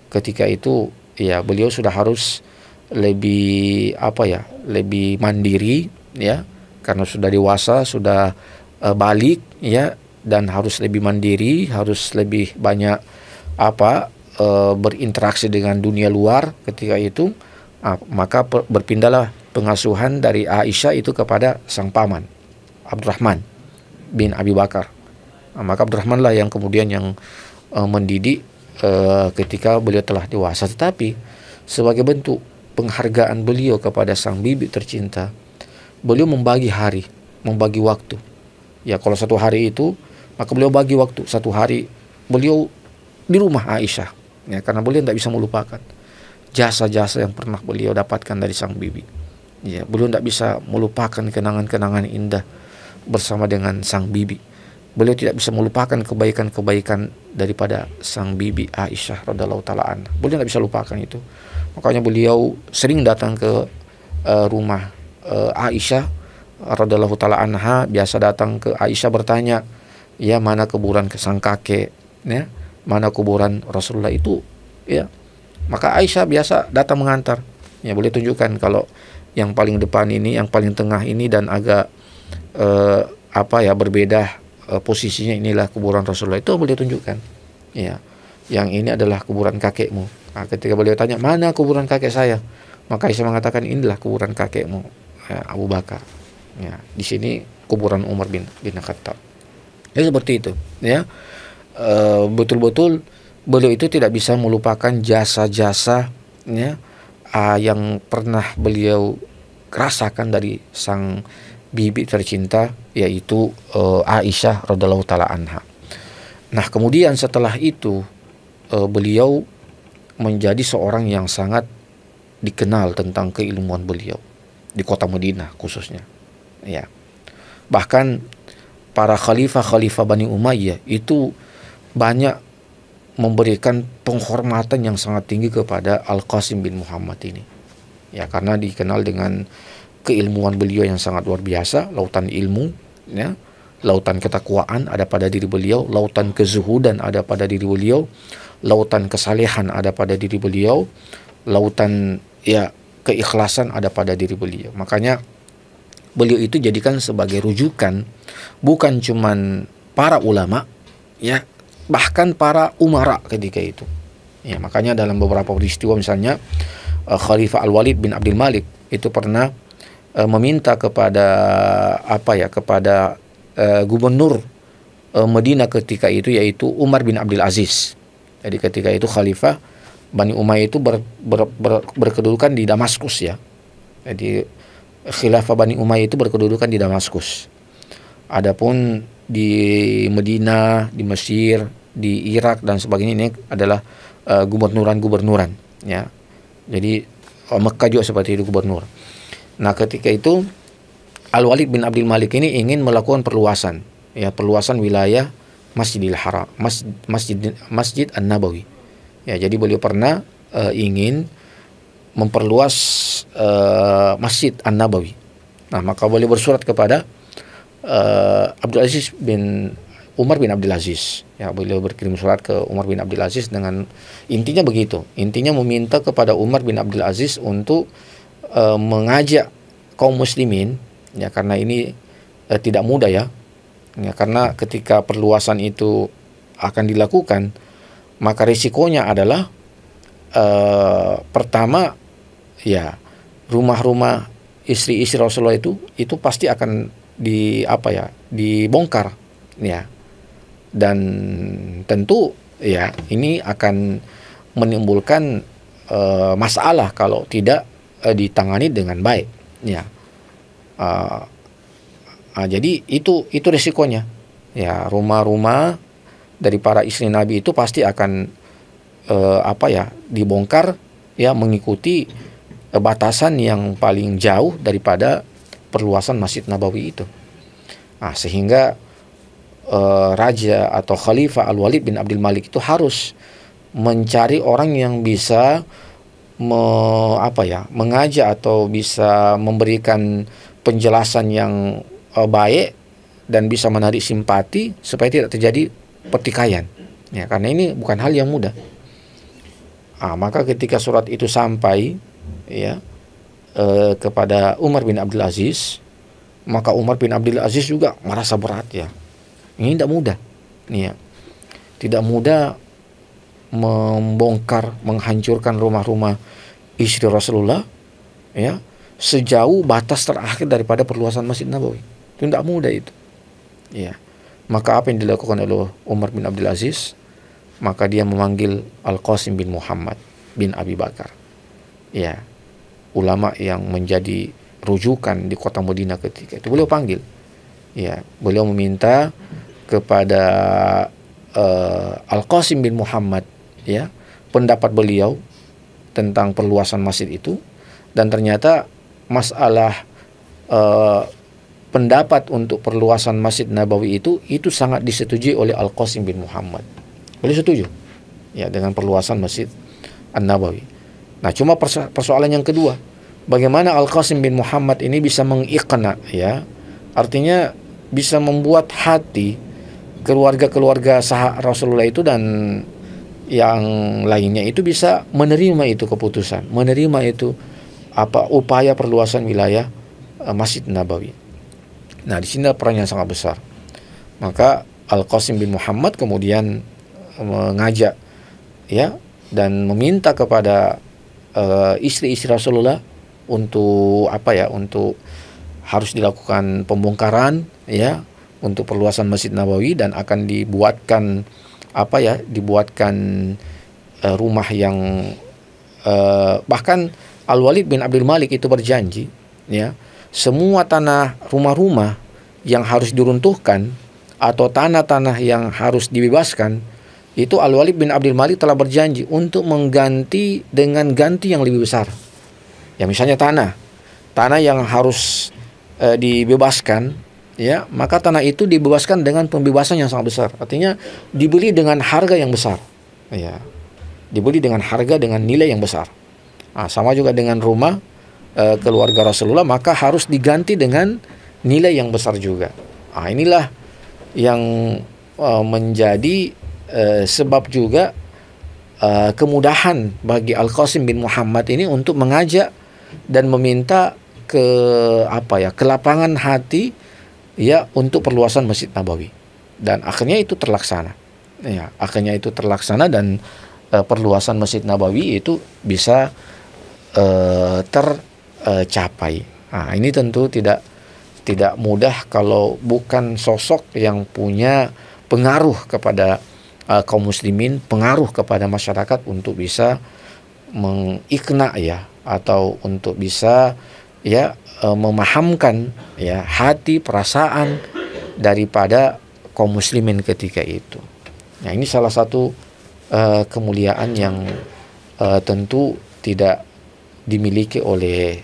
ketika itu ya beliau sudah harus lebih lebih mandiri ya, karena sudah dewasa, sudah balik ya, dan harus lebih mandiri, harus lebih banyak berinteraksi dengan dunia luar ketika itu. Maka berpindahlah pengasuhan dari Aisyah itu kepada sang paman Abdurrahman bin Abi Bakar. Maka Abdurrahman lah yang kemudian yang mendidik ketika beliau telah dewasa. Tetapi sebagai bentuk penghargaan beliau kepada sang bibi tercinta, beliau membagi hari, membagi waktu. Ya, kalau satu hari itu, maka beliau bagi waktu satu hari beliau di rumah Aisyah ya, karena beliau tidak bisa melupakan jasa-jasa yang pernah beliau dapatkan dari sang bibi ya. Beliau tidak bisa melupakan kenangan-kenangan indah bersama dengan sang bibi. Beliau tidak bisa melupakan kebaikan-kebaikan daripada sang bibi Aisyah radhiyallahu taala anha. Beliau tidak bisa lupakan itu. Makanya beliau sering datang ke rumah Aisyah radhiyallahu taala anha, biasa datang ke Aisyah bertanya, ya mana kuburan sang kakek, ya mana kuburan Rasulullah itu, ya. Maka Aisyah biasa datang mengantar. Ya, boleh tunjukkan kalau yang paling depan ini, yang paling tengah ini dan agak berbeda posisinya, inilah kuburan Rasulullah, itu boleh tunjukkan. Ya, yang ini adalah kuburan kakekmu. Nah, ketika beliau tanya mana kuburan kakek saya, maka Aisyah mengatakan inilah kuburan kakekmu, Abu Bakar. Ya, di sini kuburan Umar bin Khattab. Ya, seperti itu. Ya, betul-betul beliau itu tidak bisa melupakan jasa-jasa ya yang pernah beliau rasakan dari sang bibi tercinta, yaitu Aisyah radhiyallahu taala anha. Nah, kemudian setelah itu beliau menjadi seorang yang sangat dikenal tentang keilmuan beliau di kota Madinah khususnya. Ya. Bahkan para khalifah Bani Umayyah itu banyak memberikan penghormatan yang sangat tinggi kepada Al-Qasim bin Muhammad ini. ya, karena dikenal dengan keilmuan beliau yang sangat luar biasa, lautan ilmu, ya, lautan ketakwaan ada pada diri beliau, lautan kezuhudan ada pada diri beliau, lautan kesalehan ada pada diri beliau, lautan ya keikhlasan ada pada diri beliau. Makanya beliau itu jadikan sebagai rujukan bukan cuman para ulama, ya, bahkan para umara ketika itu. Ya, makanya dalam beberapa peristiwa misalnya Khalifah Al-Walid bin Abdul Malik itu pernah meminta kepada kepada gubernur Madinah ketika itu, yaitu Umar bin Abdul Aziz. Jadi ketika itu Khalifah Bani Umayyah itu berkedudukan di Damaskus, ya. Jadi Khilafah Bani Umayyah itu berkedudukan di Damaskus. Adapun di Madinah, di Mesir, di Irak dan sebagainya ini adalah gubernuran-gubernuran, ya. Jadi Mekah juga seperti itu, gubernur. Nah, ketika itu Al-Walid bin Abdul Malik ini ingin melakukan perluasan, ya, perluasan wilayah Masjidil Haram, Masjid An-Nabawi. Ya, jadi beliau pernah ingin memperluas Masjid An-Nabawi. Nah, maka beliau bersurat kepada Umar bin Abdul Aziz. Ya, beliau berkirim surat ke Umar bin Abdul Aziz dengan intinya begitu. Intinya meminta kepada Umar bin Abdul Aziz untuk mengajak kaum muslimin, ya, karena ini tidak mudah, ya. Ya, karena ketika perluasan itu akan dilakukan, maka risikonya adalah pertama, ya, rumah-rumah istri-istri Rasulullah itu pasti akan dibongkar, ya. Dan tentu, ya, ini akan menimbulkan masalah kalau tidak ditangani dengan baik, ya. Jadi itu risikonya, ya. Rumah-rumah dari para istri Nabi itu pasti akan dibongkar, ya, mengikuti batasan yang paling jauh daripada perluasan Masjid Nabawi itu. Sehingga raja atau Khalifah Al-Walid bin Abdul Malik itu harus mencari orang yang bisa mengajak atau bisa memberikan penjelasan yang baik dan bisa menarik simpati supaya tidak terjadi pertikaian, ya, karena ini bukan hal yang mudah. Maka ketika surat itu sampai, ya, kepada Umar bin Abdul Aziz, maka Umar bin Abdul Aziz juga merasa berat, ya. Ini tidak mudah, ya. Tidak mudah membongkar, menghancurkan rumah-rumah istri Rasulullah, ya, sejauh batas terakhir daripada perluasan Masjid Nabawi. Itu tidak mudah itu, ya. Maka apa yang dilakukan oleh Umar bin Abdul Aziz? Maka dia memanggil Al-Qasim bin Muhammad bin Abi Bakar, ya, ulama yang menjadi rujukan di kota Madinah ketika itu. Beliau panggil, ya, beliau meminta kepada Al-Qasim bin Muhammad, ya, pendapat beliau tentang perluasan masjid itu. Dan ternyata masalah pendapat untuk perluasan Masjid Nabawi itu sangat disetujui oleh Al-Qasim bin Muhammad. Beliau setuju, ya, dengan perluasan Masjid An-Nabawi. Nah, cuma persoalan yang kedua, bagaimana Al-Qasim bin Muhammad ini bisa mengiqna, ya, artinya bisa membuat hati keluarga-keluarga Rasulullah itu dan yang lainnya itu bisa menerima itu keputusan, menerima itu upaya perluasan wilayah Masjid Nabawi. Nah, di sini peran yang sangat besar. Maka Al-Qasim bin Muhammad kemudian mengajak, ya, dan meminta kepada istri-istri Rasulullah untuk untuk harus dilakukan pembongkaran, ya, untuk perluasan Masjid Nabawi, dan akan dibuatkan rumah yang bahkan Al-Walid bin Abdul Malik itu berjanji, ya, semua tanah rumah-rumah yang harus diruntuhkan atau tanah-tanah yang harus dibebaskan, itu Al-Walid bin Abdul Malik telah berjanji untuk mengganti dengan ganti yang lebih besar. Ya, misalnya tanah yang harus dibebaskan, ya, maka tanah itu dibebaskan dengan pembebasan yang sangat besar. Artinya dibeli dengan harga yang besar, ya, dibeli dengan harga dengan nilai yang besar. Sama juga dengan rumah keluarga Rasulullah, maka harus diganti dengan nilai yang besar juga. Nah, inilah yang menjadi sebab juga kemudahan bagi Al-Qasim bin Muhammad ini untuk mengajak dan meminta ke lapangan hati ya untuk perluasan Masjid Nabawi. Dan akhirnya itu terlaksana. Ya, akhirnya itu terlaksana dan perluasan Masjid Nabawi itu bisa tercapai. Nah, ini tentu tidak mudah kalau bukan sosok yang punya pengaruh kepada kaum muslimin, pengaruh kepada masyarakat untuk bisa mengikna ya, atau untuk bisa ya memahamkan ya hati perasaan daripada kaum muslimin ketika itu. Nah, ini salah satu kemuliaan yang tentu tidak dimiliki oleh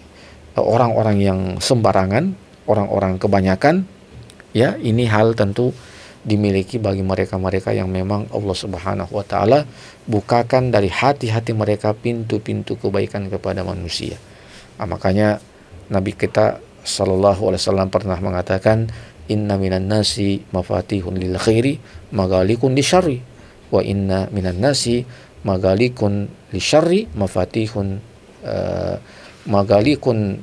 orang-orang yang sembarangan, orang-orang kebanyakan. Ya, ini hal tentu dimiliki bagi mereka-mereka yang memang Allah Subhanahu wa taala bukakan dari hati-hati mereka pintu-pintu kebaikan kepada manusia. Nah, makanya Nabi kita sallallahu alaihi wasallam pernah mengatakan, inna minan nasi mafatihun lil khairi magalikun lisyarri wa inna minan nasi magalikun lisyarri mafatihun magalikun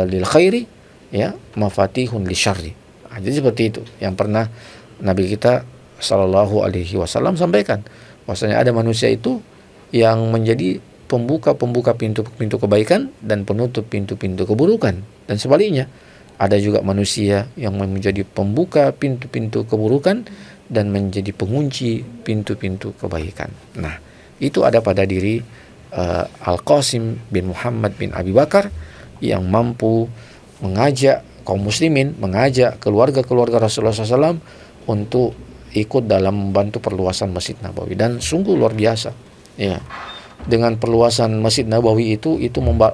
lil khairi ya mafatihun lisyarri. Nah, jadi seperti itu yang pernah Nabi kita sallallahu alaihi wasallam sampaikan, bahwasanya ada manusia itu yang menjadi pembuka pintu-pintu kebaikan dan penutup pintu-pintu keburukan, dan sebaliknya ada juga manusia yang menjadi pembuka pintu-pintu keburukan dan menjadi pengunci pintu-pintu kebaikan. Nah, itu ada pada diri Al-Qasim bin Muhammad bin Abi Bakar yang mampu mengajak kaum muslimin, mengajak keluarga-keluarga Rasulullah SAW untuk ikut dalam membantu perluasan Masjid Nabawi. Dan sungguh luar biasa ya, dengan perluasan Masjid Nabawi itu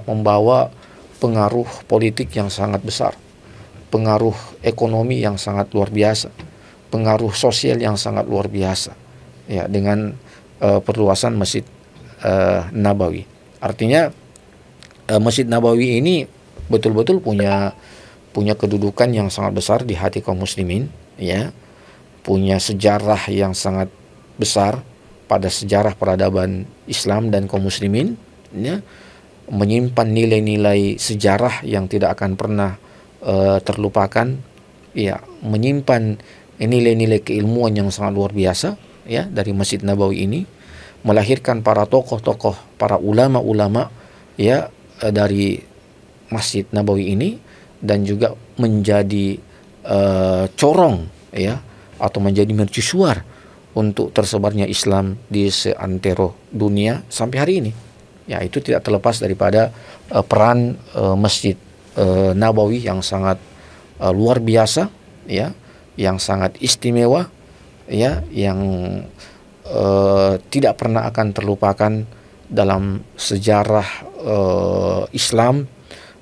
membawa pengaruh politik yang sangat besar, pengaruh ekonomi yang sangat luar biasa, pengaruh sosial yang sangat luar biasa ya, dengan perluasan Masjid Nabawi. Artinya Masjid Nabawi ini betul-betul punya kedudukan yang sangat besar di hati kaum muslimin ya, punya sejarah yang sangat besar pada sejarah peradaban Islam dan kaum muslimin ya, menyimpan nilai-nilai sejarah yang tidak akan pernah terlupakan ya, menyimpan nilai-nilai keilmuan yang sangat luar biasa ya dari Masjid Nabawi ini, melahirkan para tokoh-tokoh, para ulama-ulama ya dari Masjid Nabawi ini, dan juga menjadi corong ya, atau menjadi mercusuar untuk tersebarnya Islam di seantero dunia sampai hari ini. Ya, itu tidak terlepas daripada peran Masjid Nabawi yang sangat luar biasa ya, yang sangat istimewa ya, yang tidak pernah akan terlupakan dalam sejarah Islam,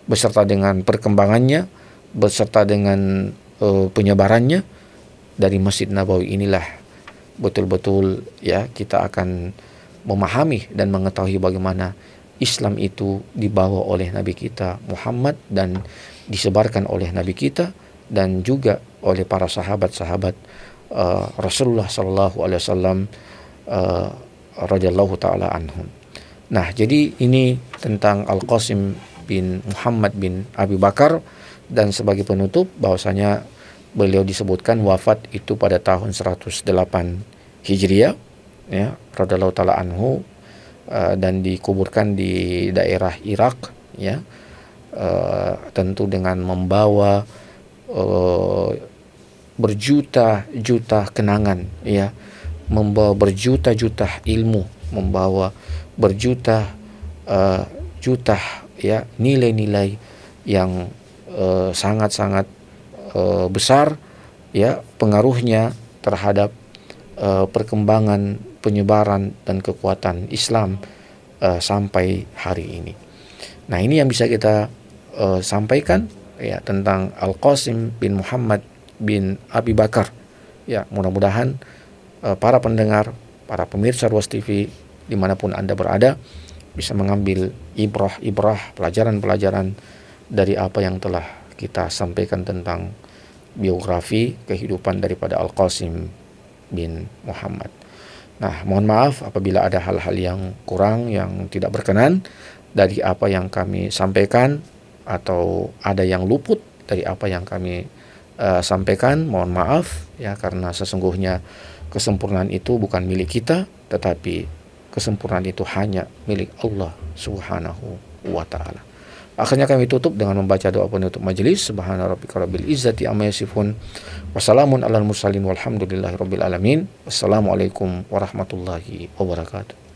beserta dengan perkembangannya, beserta dengan penyebarannya. Dari Masjid Nabawi inilah betul-betul ya kita akan memahami dan mengetahui bagaimana Islam itu dibawa oleh Nabi kita Muhammad dan disebarkan oleh Nabi kita dan juga oleh para sahabat-sahabat Rasulullah sallallahu alaihi wasallam radhiyallahu taala anhum. Nah, jadi ini tentang Al-Qasim bin Muhammad bin Abi Bakar, dan sebagai penutup bahwasanya beliau disebutkan wafat itu pada tahun 108 Hijriah ya, radhiyallahu taala anhu, dan dikuburkan di daerah Irak ya, tentu dengan membawa berjuta-juta kenangan ya, membawa berjuta-juta ilmu, membawa berjuta-juta ya nilai-nilai yang sangat-sangat besar ya pengaruhnya terhadap perkembangan, penyebaran dan kekuatan Islam sampai hari ini. Nah, ini yang bisa kita sampaikan ya tentang Al-Qasim bin Muhammad bin Abi Bakar. Ya, mudah-mudahan para pendengar, para pemirsa Ruas TV dimanapun Anda berada bisa mengambil ibrah, pelajaran-pelajaran dari apa yang telah kita sampaikan tentang biografi kehidupan daripada Al-Qasim bin Muhammad. Nah, mohon maaf apabila ada hal-hal yang kurang, yang tidak berkenan dari apa yang kami sampaikan, atau ada yang luput dari apa yang kami sampaikan. Mohon maaf ya, karena sesungguhnya kesempurnaan itu bukan milik kita, tetapi kesempurnaan itu hanya milik Allah Subhanahu wa ta'ala. Akhirnya kami tutup dengan membaca doa penutup majelis. Subhana rabbika rabbil izzati amma yasifun, wassalamun alal mursalin, walhamdulillahi rabbil alamin. Wassalamualaikum warahmatullahi wabarakatuh.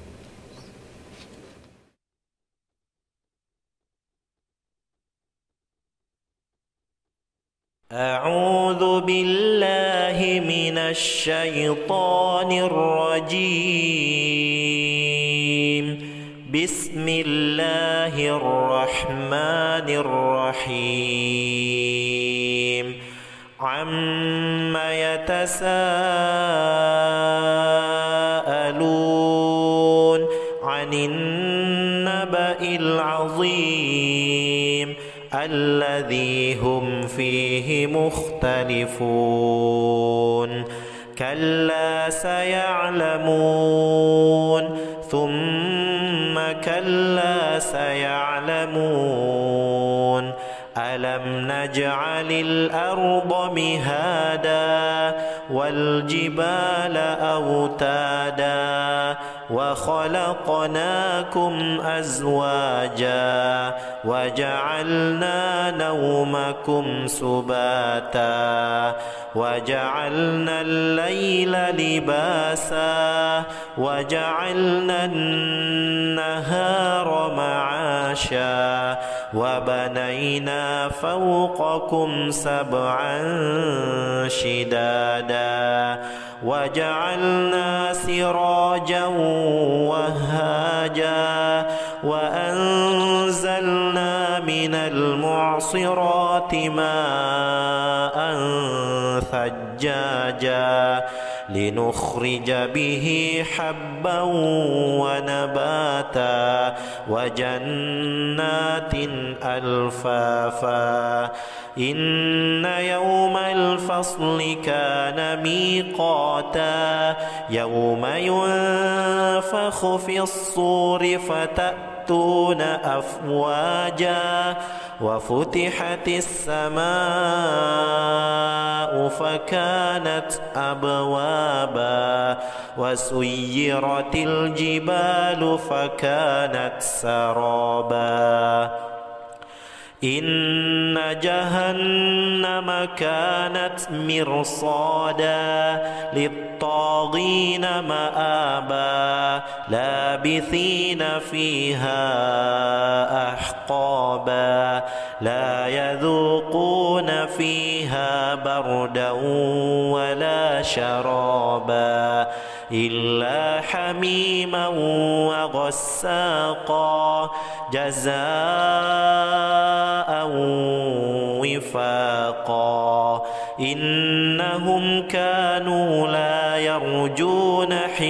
أعوذ بالله من الشيطان الرجيم. بسم الله الرحمن الرحيم. عما يتساءلون عن النبأ العظيم الذي هم فيه مختلفون. كلا سيعلمون ثم كلا سيعلمون. ألم نجعل الأرض مهادا والجبال أوتادا وخلقناكم أزواجا وجعلنا نومكم سباتا وجعلنا الليل لباسا وجعلنا النهار معاشا وبنينا فوقكم سبعا شدادا وجعلنا سراجا وهاجا وأنزلنا من المعصرات ماء ثجاجا لنخرج به حبا ونباتا وجنات ألفافا. إن يوم الفصل كان ميقاتا يوم ينفخ في الصور فتأتون أفواجا وفتحت السماء فكانت أبوابا وسيرت الجبال فكانت سرابا. إن جهنم كانت مرصادا للطاغين مآبا لابثين فيها أحقابا لا يذوقون فيها بردا ولا شرابا إلا حميما وغساقا جزاء وفاقا. إنهم كانوا لا